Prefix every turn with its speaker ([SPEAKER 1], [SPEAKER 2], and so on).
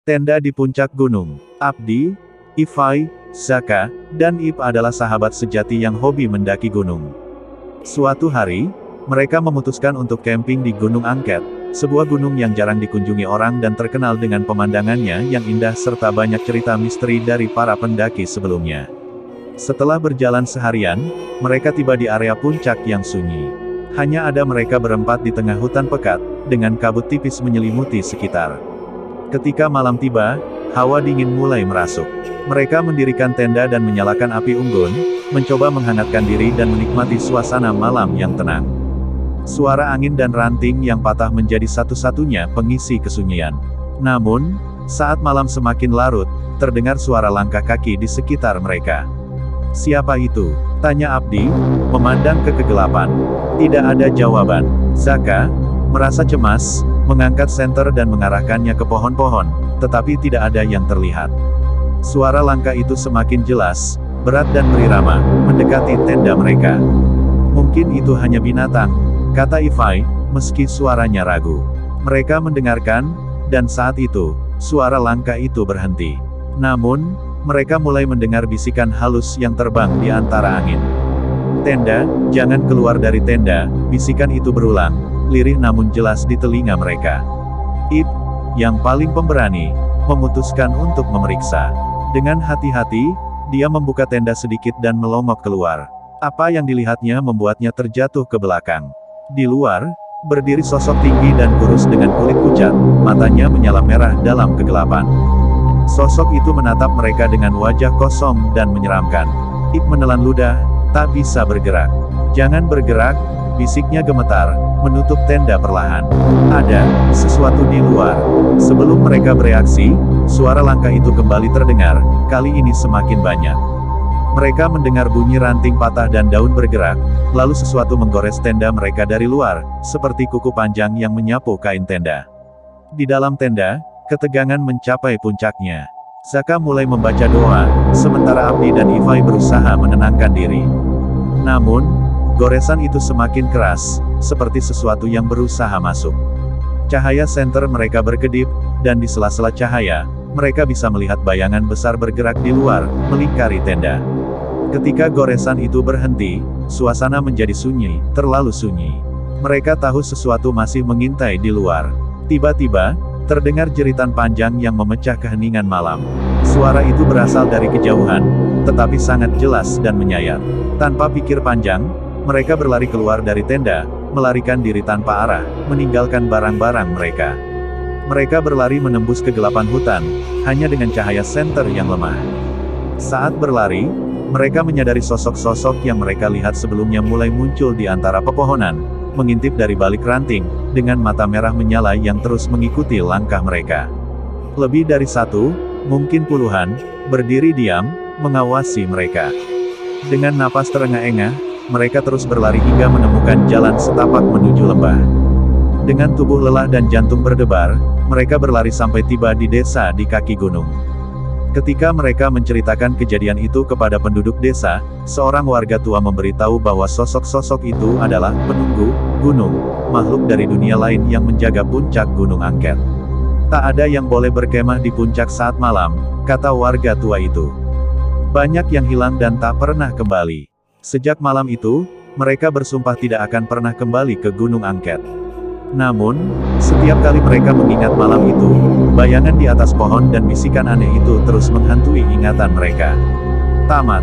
[SPEAKER 1] Tenda di puncak gunung. Abdi, Ifai, Zaka, dan Ip adalah sahabat sejati yang hobi mendaki gunung. Suatu hari, mereka memutuskan untuk camping di Gunung Angket, sebuah gunung yang jarang dikunjungi orang dan terkenal dengan pemandangannya yang indah serta banyak cerita misteri dari para pendaki sebelumnya. Setelah berjalan seharian, mereka tiba di area puncak yang sunyi. Hanya ada mereka berempat di tengah hutan pekat, dengan kabut tipis menyelimuti sekitar. Ketika malam tiba, hawa dingin mulai merasuk. Mereka mendirikan tenda dan menyalakan api unggun, mencoba menghangatkan diri dan menikmati suasana malam yang tenang. Suara angin dan ranting yang patah menjadi satu-satunya pengisi kesunyian. Namun, saat malam semakin larut, terdengar suara langkah kaki di sekitar mereka. "Siapa itu?" tanya Abdi, memandang ke kegelapan. Tidak ada jawaban. Zaka merasa cemas, mengangkat senter dan mengarahkannya ke pohon-pohon, tetapi tidak ada yang terlihat. Suara langkah itu semakin jelas, berat dan berirama, mendekati tenda mereka. "Mungkin itu hanya binatang," kata Ifai, meski suaranya ragu. Mereka mendengarkan, dan saat itu, suara langkah itu berhenti. Namun, mereka mulai mendengar bisikan halus yang terbang di antara angin. "Tenda, jangan keluar dari tenda," bisikan itu berulang, lirih namun jelas di telinga mereka. Ip, yang paling pemberani, memutuskan untuk memeriksa. Dengan hati-hati, dia membuka tenda sedikit dan melongok keluar. Apa yang dilihatnya membuatnya terjatuh ke belakang. Di luar, berdiri sosok tinggi dan kurus dengan kulit pucat, matanya menyala merah dalam kegelapan. Sosok itu menatap mereka dengan wajah kosong dan menyeramkan. Ip menelan ludah, tak bisa bergerak. "Jangan bergerak," bisiknya gemetar, menutup tenda perlahan. Ada sesuatu di luar. Sebelum mereka bereaksi, suara langkah itu kembali terdengar, kali ini semakin banyak. Mereka mendengar bunyi ranting patah dan daun bergerak, lalu sesuatu menggores tenda mereka dari luar, seperti kuku panjang yang menyapu kain tenda. Di dalam tenda, ketegangan mencapai puncaknya. Zaka mulai membaca doa, sementara Abdi dan Ifai berusaha menenangkan diri. Namun, goresan itu semakin keras, seperti sesuatu yang berusaha masuk. Cahaya senter mereka berkedip, dan di sela-sela cahaya, mereka bisa melihat bayangan besar bergerak di luar, melingkari tenda. Ketika goresan itu berhenti, suasana menjadi sunyi, terlalu sunyi. Mereka tahu sesuatu masih mengintai di luar. Tiba-tiba, terdengar jeritan panjang yang memecah keheningan malam. Suara itu berasal dari kejauhan, tetapi sangat jelas dan menyayat. Tanpa pikir panjang, mereka berlari keluar dari tenda, melarikan diri tanpa arah, meninggalkan barang-barang mereka. Mereka berlari menembus kegelapan hutan, hanya dengan cahaya senter yang lemah. Saat berlari, mereka menyadari sosok-sosok yang mereka lihat sebelumnya mulai muncul di antara pepohonan, mengintip dari balik ranting, dengan mata merah menyala yang terus mengikuti langkah mereka. Lebih dari satu, mungkin puluhan, berdiri diam, mengawasi mereka. Dengan napas terengah-engah, mereka terus berlari hingga menemukan jalan setapak menuju lembah. Dengan tubuh lelah dan jantung berdebar, mereka berlari sampai tiba di desa di kaki gunung. Ketika mereka menceritakan kejadian itu kepada penduduk desa, seorang warga tua memberitahu bahwa sosok-sosok itu adalah penunggu gunung, makhluk dari dunia lain yang menjaga puncak Gunung Angket. "Tak ada yang boleh berkemah di puncak saat malam," kata warga tua itu. "Banyak yang hilang dan tak pernah kembali. Sejak malam itu, mereka bersumpah tidak akan pernah kembali ke Gunung Angket. Namun, setiap kali mereka mengingat malam itu, bayangan di atas pohon dan bisikan aneh itu terus menghantui ingatan mereka." Tamat.